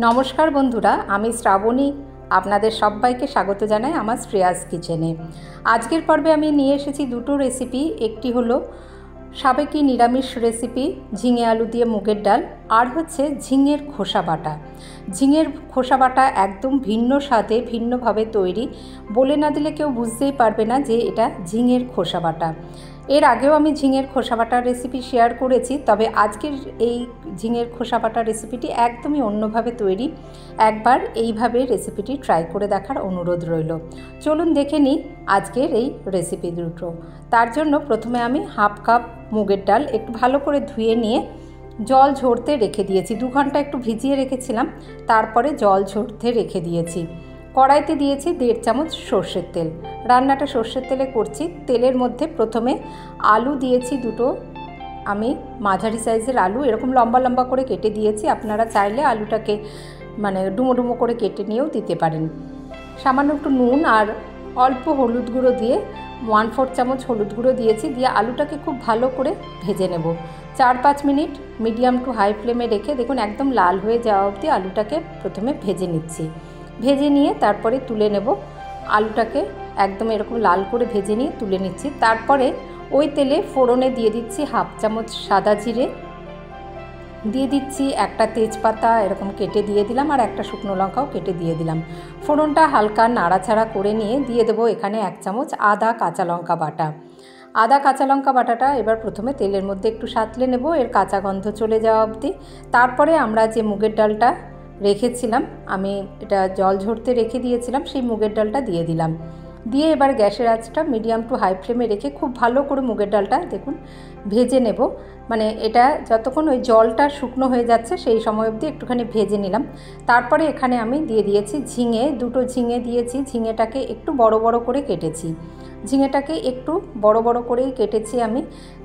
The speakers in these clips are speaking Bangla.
নমস্কার বন্ধুরা, আমি শ্রাবণী আপনাদের সবাইকে স্বাগত জানাই আমার শ্রেয়াস কিচেনে। আজকের পর্বে আমি নিয়ে এসেছি দুটো রেসিপি। একটি হলো সাবেকি নিরামিষ রেসিপি ঝিঙে আলু দিয়ে মুগের ডাল, আর হচ্ছে ঝিঙের খোসা বাটা। ঝিঙের খোসা বাটা একদম ভিন্ন স্বাদে ভিন্নভাবে তৈরি, বলে না দিলে কেউ বুঝতেই পারবে না যে এটা ঝিঙের খোসা বাটা। এর আগেও আমি ঝিঙের খোসা বাটার রেসিপি শেয়ার করেছি, তবে আজকের এই ঝিঙের খোসা বাটার রেসিপিটি একদমই অন্যভাবে তৈরি। একবার এইভাবে রেসিপিটি ট্রাই করে দেখার অনুরোধ রইল। চলুন দেখে নিই আজকের এই রেসিপি দুটো। তার জন্য প্রথমে আমি হাফ কাপ মুগের ডাল একটু ভালো করে ধুয়ে নিয়ে জল ঝরতে রেখে দিয়েছি। 2 ঘন্টা একটু ভিজিয়ে রেখেছিলাম, তারপরে জল ঝরতে রেখে দিয়েছি। কড়াইতে দিয়েছি 1.5 চামচ সর্ষের তেল। রান্নাটা সর্ষের তেলে করছি। তেলের মধ্যে প্রথমে আলু দিয়েছি দুটো, আমি মাঝারি সাইজের আলু এরকম লম্বা লম্বা করে কেটে দিয়েছি। আপনারা চাইলে আলুটাকে ডুমো ডুমো করে কেটে নিয়েও দিতে পারেন। সামান্য একটু নুন আর অল্প হলুদ গুঁড়ো দিয়ে 1/4 চামচ হলুদ গুঁড়ো দিয়েছি। দিয়ে আলুটাকে খুব ভালো করে ভেজে নেব। 4-5 মিনিট মিডিয়াম টু হাই ফ্লেমে রেখে দেখুন একদম লাল হয়ে যাওয়া অবধি আলুটাকে প্রথমে ভেজে নিচ্ছি। ভেজে নিয়ে তারপরে তুলে নেব। আলুটাকে একদম এরকম লাল করে ভেজে নিয়ে তুলে নিচ্ছি। তারপরে ওই তেলে ফোড়নে দিয়ে দিচ্ছি 1/2 চামচ সাদা জিরে, দিয়ে দিচ্ছি একটা তেজপাতা এরকম কেটে দিয়ে দিলাম, আর একটা শুকনো লঙ্কাও কেটে দিয়ে দিলাম। ফোড়নটা হালকা নাড়াচাড়া করে নিয়ে দিয়ে দেবো এখানে 1 চামচ আদা কাঁচা লঙ্কা বাটা। আদা কাঁচা লঙ্কা বাটাটা এবার প্রথমে তেলের মধ্যে একটু সাঁতলে নেব, এর কাঁচা গন্ধ চলে যাওয়া অবধি। তারপরে আমরা যে মুগের ডালটা রেখেছিলাম, আমি এটা জল ঝরতে রেখে দিয়েছিলাম, সেই মুগের ডালটা দিয়ে দিলাম। দিয়ে এবার গ্যাসের আঁচটা মিডিয়াম টু হাই ফ্লেমে রেখে খুব ভালো করে মুগের ডালটা দেখুন ভেজে নেব। এটা যতক্ষণ ওই জলটা শুকনো হয়ে যাচ্ছে সেই সময় অবধি একটুখানি ভেজে নিলাম। তারপরে এখানে আমি দিয়ে দিয়েছি ঝিঙে, দুটো ঝিঙে দিয়েছি। ঝিঙেটাকে একটু বড় বড় করে কেটেছি। ঝিঙেটাকে একটু বড় বড় করেই কেটেছি আমি।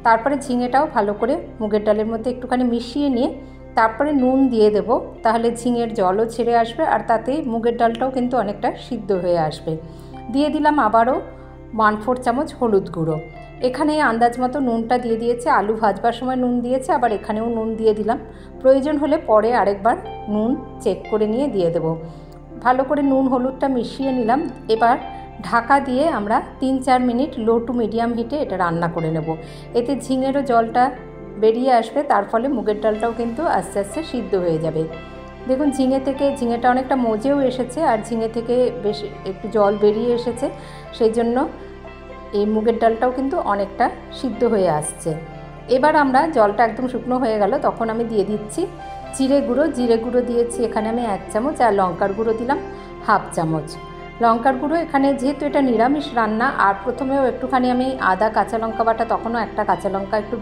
তারপরে ঝিঙেটাও ভালো করে মুগের ডালের মধ্যে একটুখানি মিশিয়ে নিয়ে তারপরে নুন দিয়ে দেব, তাহলে ঝিঙের জলও ছেড়ে আসবে আর তাতে মুগের ডালটাও কিন্তু অনেকটা সিদ্ধ হয়ে আসবে। দিয়ে দিলাম আবারও 1/4 চামচ হলুদ গুঁড়ো। এখানে আন্দাজ মতো নুনটা দিয়ে দিয়েছে। আলু ভাজবার সময় নুন দিয়েছে, আবার এখানেও নুন দিয়ে দিলাম। প্রয়োজন হলে পরে আরেকবার নুন চেক করে নিয়ে দিয়ে দেব। ভালো করে নুন হলুদটা মিশিয়ে নিলাম। এবার ঢাকা দিয়ে আমরা 3-4 মিনিট লো টু মিডিয়াম হিটে এটা রান্না করে নেব। এতে ঝিঙেরও জলটা বেরিয়ে আসবে, তার ফলে মুগের ডালটাও কিন্তু আস্তে আস্তে সিদ্ধ হয়ে যাবে। দেখুন ঝিঙেটা অনেকটা মজেও এসেছে, আর ঝিঙে থেকে বেশ একটু জল বেরিয়ে এসেছে, সেই জন্য এই মুগের ডালটাও কিন্তু অনেকটা সিদ্ধ হয়ে আসছে। এবার আমরা জলটা একদম শুকনো হয়ে গেল, তখন আমি দিয়ে দিচ্ছি জিরে গুঁড়ো দিয়েছি এখানে আমি 1 চামচ, আর লঙ্কার গুঁড়ো দিলাম 1/2 চামচ। লঙ্কার গুঁড়ো এখানে যেহেতু এটা নিরামিষ রান্না, আর প্রথমেও একটুখানি আমি আদা কাঁচা লঙ্কা বাটা, তখনও একটা কাঁচা লঙ্কা একটু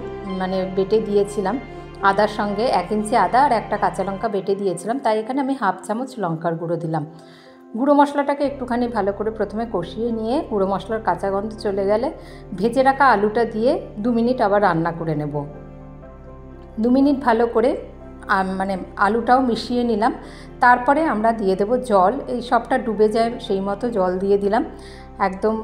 বেটে দিয়েছিলাম আদার সঙ্গে, 1 ইঞ্চি আদা আর একটা কাঁচা লঙ্কা বেটে দিয়েছিলাম, তাই এখানে আমি 1/2 চামচ লঙ্কার গুঁড়ো দিলাম। গুঁড়ো মশলাটাকে একটুখানি ভালো করে প্রথমে কষিয়ে নিয়ে গুঁড়ো মশলার কাঁচা গন্ধ চলে গেলে ভেজে রাখা আলুটা দিয়ে 2 মিনিট আবার রান্না করে নেব। 2 মিনিট ভালো করে আলুটাও মিশিয়ে নিলাম। তারপরে আমরা দিয়ে দেব জল, এই সবটা ডুবে যায় সেই মতো জল দিয়ে দিলাম। একদম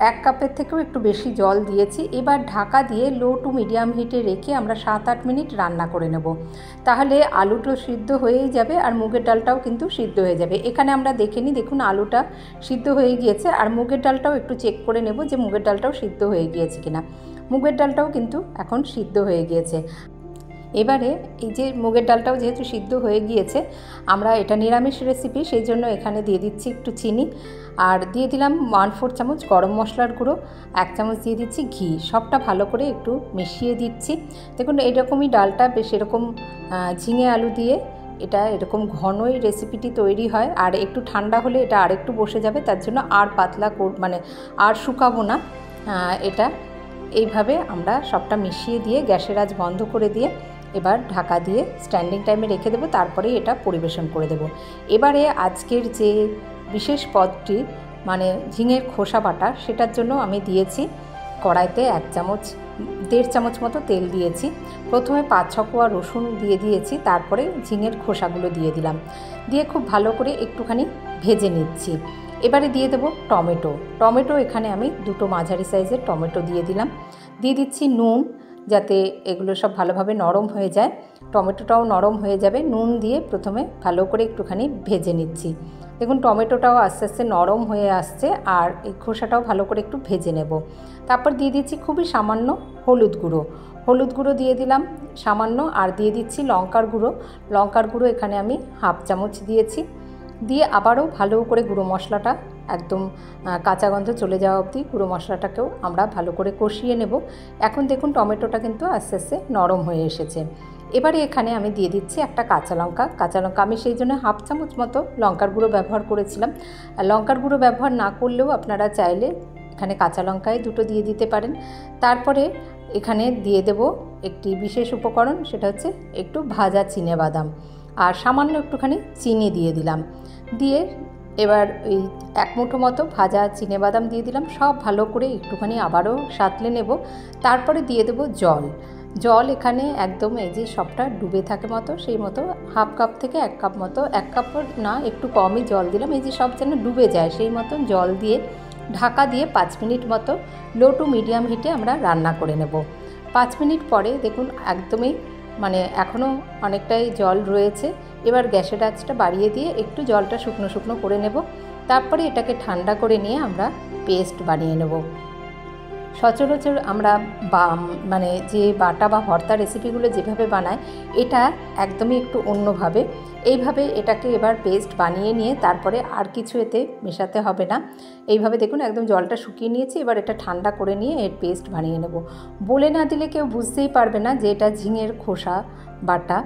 1 কাপের থেকেও একটু বেশি জল দিয়েছি। এবার ঢাকা দিয়ে লো টু মিডিয়াম হিটে রেখে আমরা 7-8 মিনিট রান্না করে নেব। তাহলে আলুটা সিদ্ধ হয়েই যাবে আর মুগের ডালটাও কিন্তু সিদ্ধ হয়ে যাবে। এখানে আমরা দেখে নিই, দেখুন আলুটা সিদ্ধ হয়ে গিয়েছে, আর মুগের ডালটাও একটু চেক করে নেব যে মুগের ডালটাও সিদ্ধ হয়ে গিয়েছে কিনা। মুগের ডালটাও কিন্তু এখন সিদ্ধ হয়ে গিয়েছে। এবারে এই যে মুগের ডালটাও যেহেতু সিদ্ধ হয়ে গিয়েছে, আমরা এটা নিরামিষ রেসিপি, সেই জন্য এখানে দিয়ে দিচ্ছি একটু চিনি, আর দিয়ে দিলাম 1/4 চামচ গরম মশলার গুঁড়ো, 1 চামচ দিয়ে দিচ্ছি ঘি। সবটা ভালো করে একটু মিশিয়ে দিচ্ছি। দেখুন এইরকমই ডালটা বেশ এরকম ঝিঙে আলু দিয়ে এটা এরকম ঘনই রেসিপিটি তৈরি হয়, আর একটু ঠান্ডা হলে এটা আরেকটু বসে যাবে, তার জন্য আর পাতলা আর শুকাবো না। এটা এইভাবে আমরা সবটা মিশিয়ে দিয়ে গ্যাসের আঁচ বন্ধ করে দিয়ে এবার ঢাকা দিয়ে স্ট্যান্ডিং টাইমে রেখে দেবো, তারপরেই এটা পরিবেশন করে দেব। এবারে আজকের যে বিশেষ পদটি ঝিঙের খোসা বাটা, সেটার জন্য আমি দিয়েছি কড়াইতে 1.5 চামচ মতো তেল দিয়েছি। প্রথমে 5-6 কোয়া রসুন দিয়ে দিয়েছি, তারপরে ঝিঙের খোসাগুলো দিয়ে দিলাম। দিয়ে খুব ভালো করে একটুখানি ভেজে নিচ্ছি। এবারে দিয়ে দেবো টমেটো। এখানে আমি দুটো মাঝারি সাইজের টমেটো দিয়ে দিলাম। দিয়ে দিচ্ছি নুন, যাতে এগুলো সব ভালোভাবে নরম হয়ে যায়। টমেটোটাও নরম হয়ে যাবে। নুন দিয়ে প্রথমে ভালো করে একটুখানি ভেজে নিচ্ছি। দেখুন টমেটোটাও আস্তে আস্তে নরম হয়ে আসছে, আর এই খোসাটাও ভালো করে একটু ভেজে নেব। তারপর দিয়ে দিচ্ছি খুবই সামান্য হলুদ গুঁড়ো দিয়ে দিলাম সামান্য, আর দিয়ে দিচ্ছি লঙ্কার গুঁড়ো এখানে আমি হাফ চামচ দিয়েছি। দিয়ে আবারও ভালো করে গুঁড়ো মশলাটা একদম কাঁচা গন্ধ চলে যাওয়া অবধি গুঁড়ো মশলাটাকেও আমরা ভালো করে কষিয়ে নেব। এখন দেখুন টমেটোটা কিন্তু আস্তে আস্তে নরম হয়ে এসেছে। এবারে এখানে আমি দিয়ে দিচ্ছি একটা কাঁচা লঙ্কা আমি সেই জন্য হাফ চামচ মতো লঙ্কার গুঁড়ো ব্যবহার করেছিলাম। আর লঙ্কার গুঁড়ো ব্যবহার না করলেও আপনারা চাইলে এখানে কাঁচা লঙ্কায় দুটো দিয়ে দিতে পারেন। তারপরে এখানে দিয়ে দেব একটি বিশেষ উপকরণ, সেটা হচ্ছে একটু ভাজা চিনেবাদাম, আর সামান্য একটুখানি চিনি দিয়ে দিলাম। দিয়ে এবার এই এক মুঠো মতো ভাজা চিনেবাদাম দিয়ে দিলাম। সব ভালো করে একটুখানি আবারও সাঁতলে নেব। তারপরে দিয়ে দেব জল এখানে একদম এই যে সবটা ডুবে থাকে মতো, সেই মতো হাফ কাপ থেকে 1 কাপ মতো, 1 কাপ না একটু কমই জল দিলাম, এই যে সব যেন ডুবে যায় সেই মতো জল দিয়ে ঢাকা দিয়ে 5 মিনিট মতো লো টু মিডিয়াম হিটে আমরা রান্না করে নেব। 5 মিনিট পরে দেখুন একদমই এখনও অনেকটাই জল রয়েছে। এবার গ্যাসের আঁচটা বাড়িয়ে দিয়ে একটু জলটা শুকনো করে নেব। তারপরে এটাকে ঠান্ডা করে নিয়ে আমরা পেস্ট বানিয়ে নেব। সচরাচর আমরা যে বাটা বা ভর্তা রেসিপিগুলো যেভাবে বানায়, এটা একদমই একটু অন্যভাবে। এইভাবে এটাকে এবার পেস্ট বানিয়ে নিয়ে তারপরে আর কিছু এতে মেশাতে হবে না। এইভাবে দেখুন একদম জলটা শুকিয়ে নিয়েছি। এবার এটা ঠান্ডা করে নিয়ে এর পেস্ট বানিয়ে নেব। বলে না দিলে কেউ বুঝতেই পারবে না যে এটা ঝিঙের খোসা বাটা।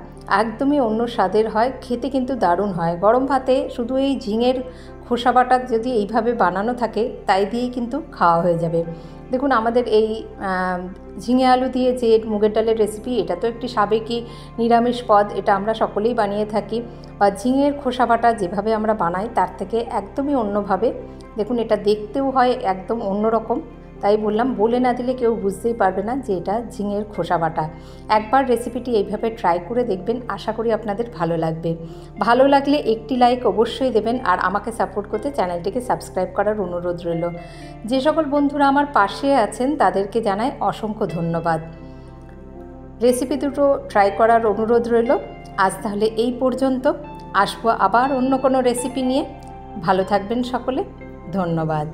একদমই অন্য স্বাদের হয়, খেতে কিন্তু দারুণ হয়। গরম ভাতে শুধু এই ঝিঙের খোসা বাটা যদি এইভাবে বানানো থাকে, তাই দিয়েই কিন্তু খাওয়া হয়ে যাবে। দেখুন আমাদের এই ঝিঙে আলু দিয়ে যে মুগের ডালের রেসিপি, এটা তো একটি সাবেকি নিরামিষ পদ, এটা আমরা সকলেই বানিয়ে থাকি। বা ঝিঙের খোসা বাটা যেভাবে আমরা বানাই তার থেকে একদমই অন্যভাবে। দেখুন এটা দেখতেও হয় একদম অন্যরকম। তাই বললাম, বলে না দিলে কেউ বুঝতেই পারবে না যে এটা ঝিঙের খোসা বাটা। একবার রেসিপিটি এইভাবে ট্রাই করে দেখবেন, আশা করি আপনাদের ভালো লাগবে। ভালো লাগলে একটি লাইক অবশ্যই দেবেন, আর আমাকে সাপোর্ট করতে চ্যানেলটিকে সাবস্ক্রাইব করার অনুরোধ রইল। যে সকল বন্ধুরা আমার পাশে আছেন তাদেরকে জানাই অসংখ্য ধন্যবাদ। রেসিপি দুটো ট্রাই করার অনুরোধ রইল। আজ তাহলে এই পর্যন্ত, আসবো আবার অন্য কোনো রেসিপি নিয়ে। ভালো থাকবেন সকলে, ধন্যবাদ।